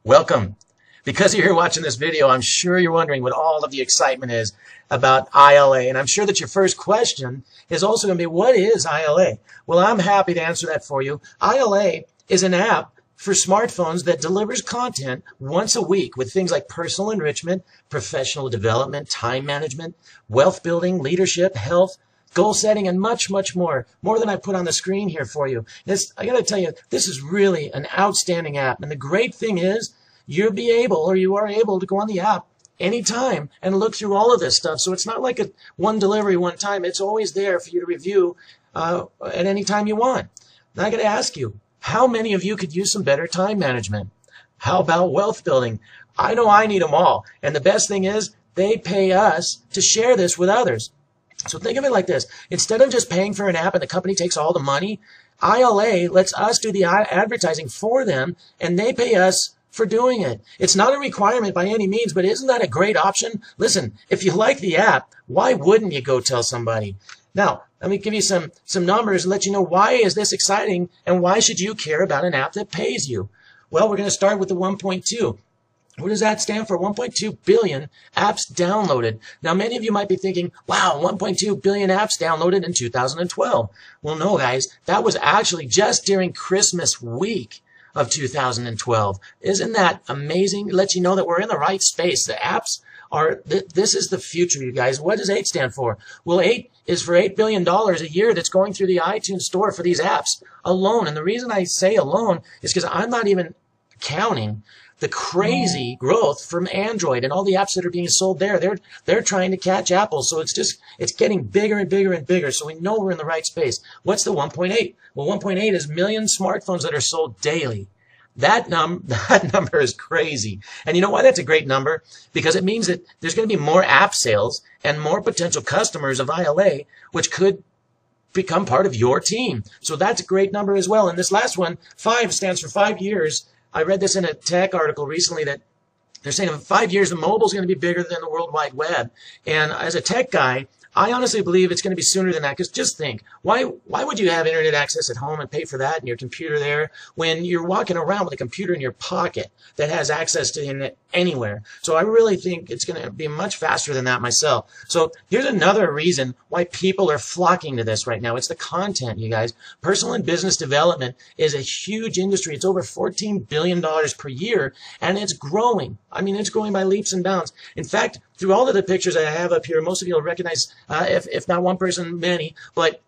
Welcome. Because you're here watching this video, I'm sure you're wondering what all of the excitement is about ILA. And I'm sure that your first question is also going to be, what is ILA? Well, I'm happy to answer that for you. ILA is an app for smartphones that delivers content once a week with things like personal enrichment, professional development, time management, wealth building, leadership, health, goal setting, and much, much more. More than I put on the screen here for you. I got to tell you, this is really an outstanding app. And the great thing is, you are able to go on the app anytime and look through all of this stuff. So it's not like a one delivery, one time. It's always there for you to review at any time you want. Now I got to ask you, how many of you could use some better time management? How about wealth building? I know I need them all. And the best thing is, they pay us to share this with others. So think of it like this. Instead of just paying for an app and the company takes all the money, ILA lets us do the advertising for them, and they pay us for doing it. It's not a requirement by any means, but isn't that a great option? Listen, if you like the app, why wouldn't you go tell somebody? Now, let me give you some numbers and let you know why is this exciting and why should you care about an app that pays you? Well, we're going to start with the 1.2. What does that stand for? 1.2 billion apps downloaded. Now, many of you might be thinking, wow, 1.2 billion apps downloaded in 2012. Well, no, guys, that was actually just during Christmas week of 2012. Isn't that amazing? It lets you know that we're in the right space. The apps are, this is the future, you guys. What does 8 stand for? Well, 8 is for $8 billion a year that's going through the iTunes store for these apps alone. And the reason I say alone is because I'm not even counting the crazy growth from Android and all the apps that are being sold there. They're trying to catch Apple. So it's getting bigger and bigger and bigger. So we know we're in the right space. What's the 1.8? Well, 1.8 is million smartphones that are sold daily. That number is crazy. And you know why that's a great number? Because it means that there's going to be more app sales and more potential customers of ILA, which could become part of your team. So that's a great number as well. And this last one, 5 stands for 5 years. I read this in a tech article recently that they're saying in 5 years, the mobile is going to be bigger than the World Wide Web. And as a tech guy, I honestly believe it's going to be sooner than that. Because just think, why would you have internet access at home and pay for that and your computer there when you're walking around with a computer in your pocket that has access to the internet anywhere? So I really think it's going to be much faster than that myself. So here's another reason why people are flocking to this right now. It's the content, you guys. Personal and business development is a huge industry. It's over $14 billion per year, and it's growing. I mean, it's growing by leaps and bounds. In fact, through all of the pictures I have up here, most of you will recognize, if not one person, many. But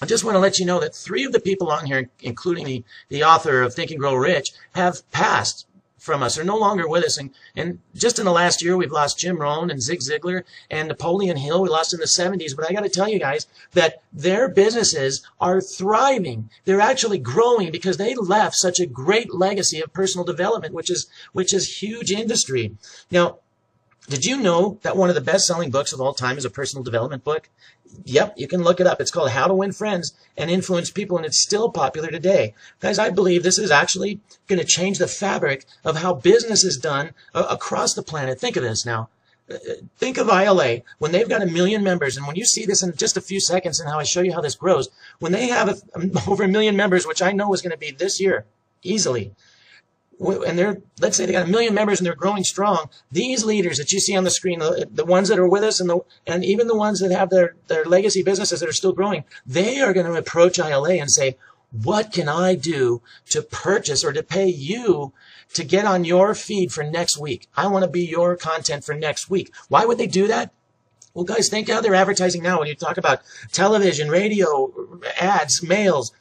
I just want to let you know that 3 of the people on here, including the author of Think and Grow Rich, have passed from us. They're no longer with us. And just in the last year, we've lost Jim Rohn and Zig Ziglar and Napoleon Hill. We lost in the 70s. But I got to tell you guys that their businesses are thriving. They're actually growing because they left such a great legacy of personal development, which is huge industry. Now, did you know that one of the best-selling books of all time is a personal development book? Yep, you can look it up. It's called How to Win Friends and Influence People, and it's still popular today. Guys, I believe this is actually going to change the fabric of how business is done across the planet. Think of this now. Think of ILA. When they've got 1 million members, and when you see this in just a few seconds and how I show you how this grows, when they have over 1 million members, which I know is going to be this year, easily, and let's say they got 1 million members and they're growing strong. These leaders that you see on the screen, the ones that are with us and even the ones that have their legacy businesses that are still growing, they are going to approach ILA and say, what can I do to purchase or to pay you to get on your feed for next week? I want to be your content for next week. Why would they do that? Well, guys, think how they're advertising now when you talk about television, radio, ads, mails,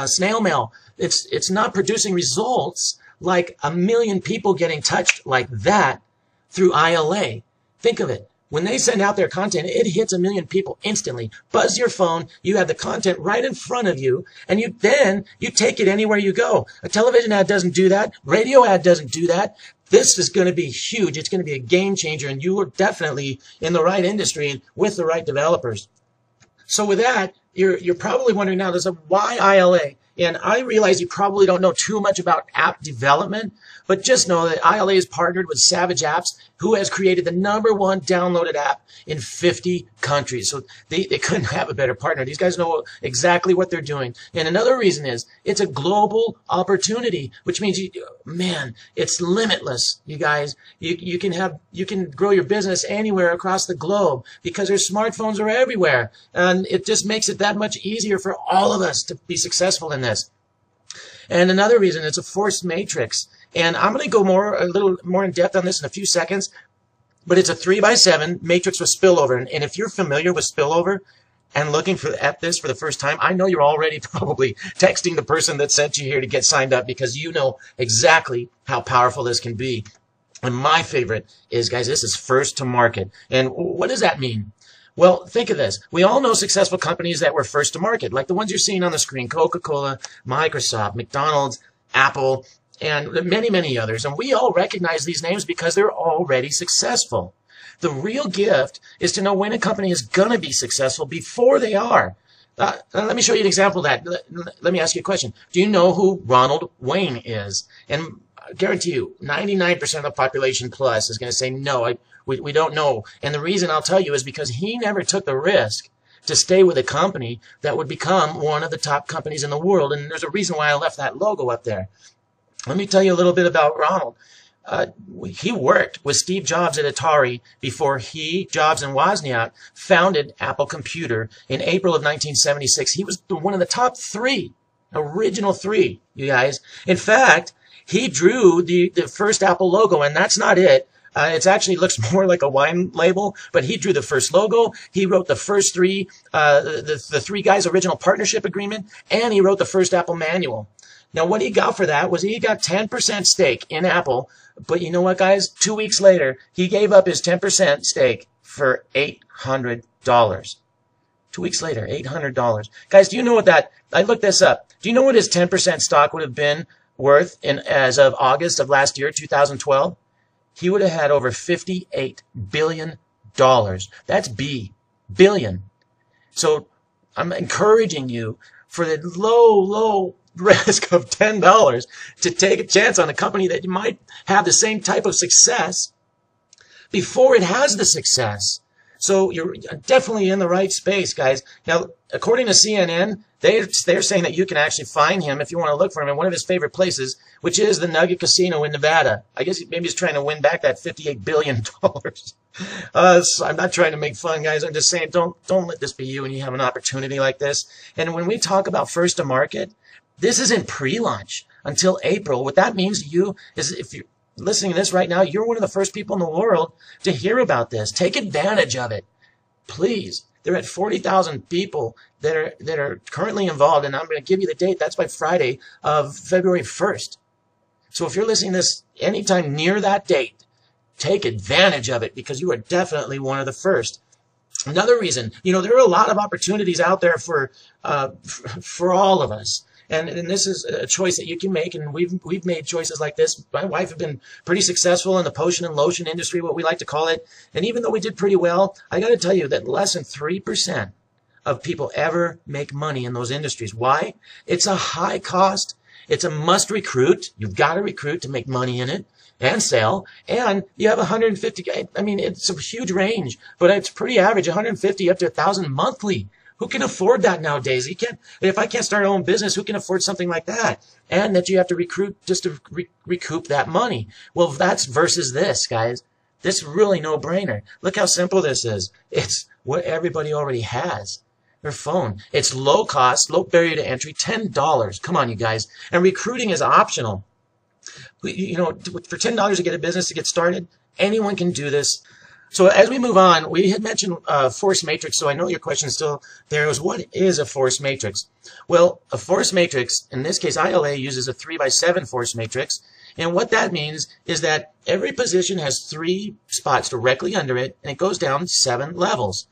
snail mail. It's not producing results like 1 million people getting touched like that through ILA. Think of it. When they send out their content, it hits 1 million people instantly. Buzz your phone. You have the content right in front of you, and you take it anywhere you go. A television ad doesn't do that. Radio ad doesn't do that. This is going to be huge. It's going to be a game changer, and you are definitely in the right industry and with the right developers. So with that, you're probably wondering now, why ILA? And I realize you probably don't know too much about app development, but just know that ILA is partnered with Savage Apps, who has created the #1 downloaded app in 50 countries. So they couldn't have a better partner. These guys know exactly what they're doing. And another reason is it's a global opportunity, which means, man, it's limitless, you guys. You can grow your business anywhere across the globe because their smartphones are everywhere. And it just makes it that much easier for all of us to be successful in this. And another reason, it's a force matrix. And I'm going to go a little more in depth on this in a few seconds, but it's a 3x7 matrix with spillover. And if you're familiar with spillover and looking at this for the first time, I know you're already probably texting the person that sent you here to get signed up because you know exactly how powerful this can be. And my favorite is, guys, this is first to market. And what does that mean? Well, think of this. We all know successful companies that were first to market, like the ones you're seeing on the screen: Coca-Cola, Microsoft, McDonald's, Apple, and many, many others. And we all recognize these names because they're already successful. The real gift is to know when a company is going to be successful before they are. Let me show you an example of that. Let me ask you a question. Do you know who Ronald Wayne is? And I guarantee you, 99% of the population plus is going to say, no, we don't know. And the reason I'll tell you is because he never took the risk to stay with a company that would become one of the top companies in the world. And there's a reason why I left that logo up there. Let me tell you a little bit about Ronald. He worked with Steve Jobs at Atari before he, Jobs, and Wozniak founded Apple Computer in April of 1976. He was one of the top original three, you guys. In fact, he drew the first Apple logo, and that's not it. It actually looks more like a wine label, but he drew the first logo. He wrote the first the three guys' original partnership agreement, and he wrote the first Apple manual. Now, what he got for that was he got 10% stake in Apple. But you know what, guys? 2 weeks later, he gave up his 10% stake for $800. 2 weeks later, $800. Guys, do you know what I looked this up. Do you know what his 10% stock would have been worth as of August of last year, 2012? He would have had over $58 billion. That's billion. So I'm encouraging you for the low risk of $10 to take a chance on a company that you might have the same type of success before it has the success. So you're definitely in the right space, guys. Now, according to CNN, they're saying that you can actually find him if you want to look for him in one of his favorite places, which is the Nugget Casino in Nevada. I guess maybe he's trying to win back that $58 billion. So I'm not trying to make fun, guys. I'm just saying don't let this be you when you have an opportunity like this. And when we talk about first to market, this isn't pre-launch until April. What that means to you is if you're listening to this right now, you're one of the first people in the world to hear about this. Take advantage of it. Please. They're at 40,000 people that are currently involved, and I'm going to give you the date. That's by Friday of February 1st. So if you're listening to this anytime near that date, take advantage of it because you are definitely one of the first. Another reason, there are a lot of opportunities out there for all of us. And this is a choice that you can make, and we've made choices like this. My wife has been pretty successful in the potion and lotion industry, what we like to call it. And even though we did pretty well, I got to tell you that less than 3% of people ever make money in those industries. Why? It's a high cost. It's a must recruit. You've got to recruit to make money in it and sell. And you have 150. I mean, it's a huge range, but it's pretty average, 150 up to 1,000 monthly. Who can afford that nowadays? If I can't start our own business, who can afford something like that? And that you have to recruit just to recoup that money. Well, that's versus this, guys. This is really no brainer. Look how simple this is. It's what everybody already has. Their phone. It's low cost, low barrier to entry, $10. Come on, you guys. And recruiting is optional. For $10 to get a business to get started, anyone can do this. So as we move on, we had mentioned force matrix, so I know your question is still there. Was what is a force matrix? Well, a force matrix, in this case, ILA uses a 3x7 force matrix, and what that means is that every position has 3 spots directly under it, and it goes down 7 levels.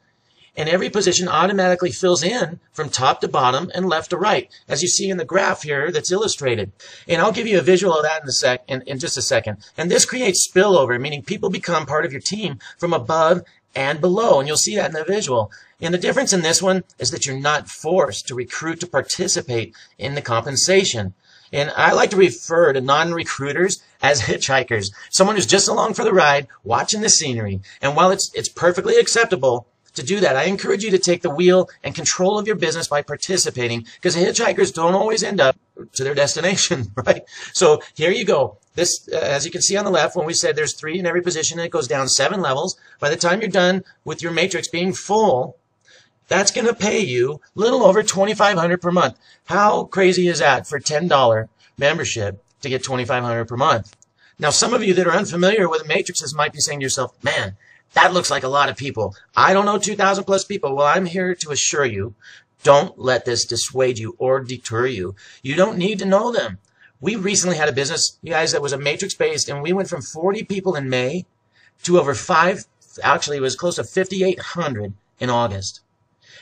And every position automatically fills in from top to bottom and left to right, as you see in the graph here that's illustrated. And I'll give you a visual of that in just a second. And this creates spillover, meaning people become part of your team from above and below, and you'll see that in the visual. And the difference in this one is that you're not forced to recruit to participate in the compensation. And I like to refer to non-recruiters as hitchhikers, someone who's just along for the ride, watching the scenery. And while it's perfectly acceptable to do that, I encourage you to take the wheel and control of your business by participating, because hitchhikers don't always end up to their destination, right? So here you go. This, as you can see on the left, when we said there's 3 in every position, and it goes down 7 levels. By the time you're done with your matrix being full, that's going to pay you a little over $2,500 per month. How crazy is that for $10 membership to get $2,500 per month? Now, some of you that are unfamiliar with matrices might be saying to yourself, man, that looks like a lot of people. I don't know 2,000 plus people. Well, I'm here to assure you, don't let this dissuade you or deter you. You don't need to know them. We recently had a business, you guys, that was a matrix based, and we went from 40 people in May to over actually it was close to 5,800 in August.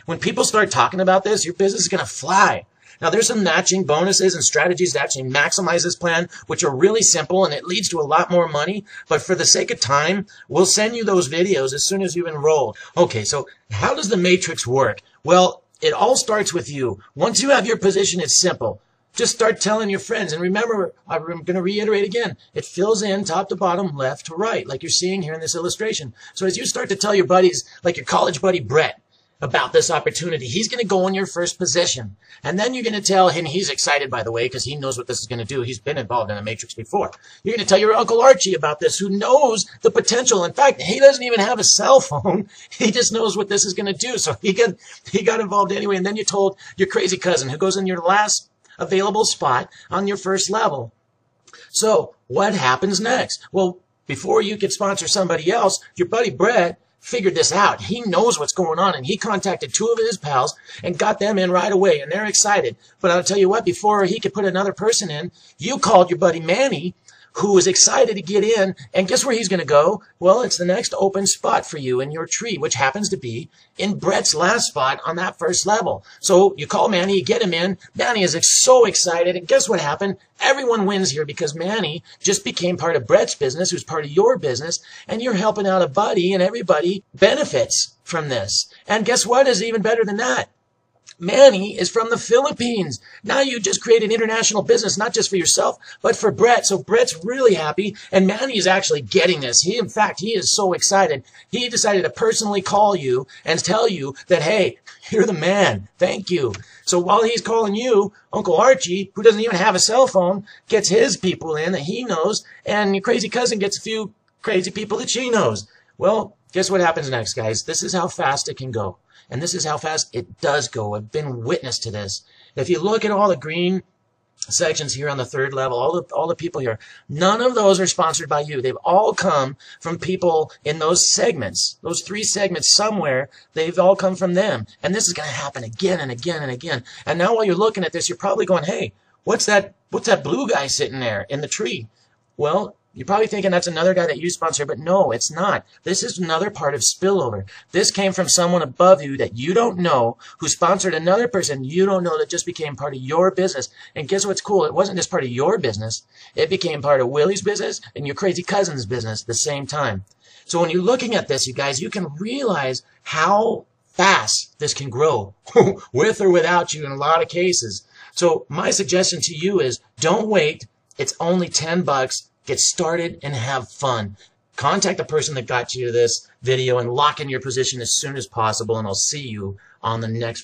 When people start talking about this, your business is going to fly. Now, there's some matching bonuses and strategies to actually maximize this plan, which are really simple, and it leads to a lot more money. But for the sake of time, we'll send you those videos as soon as you've enrolled. Okay, so how does the matrix work? Well, it all starts with you. Once you have your position, it's simple. Just start telling your friends. And remember, I'm going to reiterate again, it fills in top to bottom, left to right, like you're seeing here in this illustration. So as you start to tell your buddies, like your college buddy Brett, about this opportunity, he's going to go in your first position. And then you're going to tell him, he's excited, by the way, because he knows what this is going to do. He's been involved in a matrix before. You're going to tell your Uncle Archie about this, who knows the potential. In fact, he doesn't even have a cell phone. He just knows what this is going to do. So he got involved anyway. And then you told your crazy cousin, who goes in your last available spot on your first level. So what happens next? Well, before you could sponsor somebody else, your buddy Brett figured this out. He knows what's going on, and he contacted 2 of his pals and got them in right away, and they're excited. But I'll tell you what, before he could put another person in, you called your buddy Manny, who was excited to get in, and guess where he's going to go? Well, it's the next open spot for you in your tree, which happens to be in Brett's last spot on that first level. So you call Manny, you get him in. Manny is so excited, and guess what happened? Everyone wins here because Manny just became part of Brett's business, who's part of your business, and you're helping out a buddy, and everybody benefits from this. And guess what is even better than that? Manny is from the Philippines. Now you just created international business, not just for yourself, but for Brett. So Brett's really happy, and Manny is actually getting this. In fact, he is so excited. He decided to personally call you and tell you that, hey, you're the man. Thank you. So while he's calling you, Uncle Archie, who doesn't even have a cell phone, gets his people in that he knows, and your crazy cousin gets a few crazy people that she knows. Well, guess what happens next, guys? This is how fast it can go. And this is how fast it does go. I've been witness to this. If you look at all the green sections here on the 3rd level, all the people here, none of those are sponsored by you. They've all come from people in those segments, those 3 segments somewhere. They've all come from them. And this is going to happen again and again and again. And now while you're looking at this, you're probably going, hey, what's that blue guy sitting there in the tree? Well, you're probably thinking that's another guy that you sponsor, but no, it's not. This is another part of spillover. This came from someone above you that you don't know, who sponsored another person you don't know that just became part of your business. And guess what's cool? It wasn't just part of your business. It became part of Willie's business and your crazy cousin's business at the same time. So when you're looking at this, you guys, you can realize how fast this can grow, with or without you in a lot of cases. So my suggestion to you is don't wait. It's only $10. Get started and have fun. Contact the person that got you to this video and lock in your position as soon as possible, and I'll see you on the next video.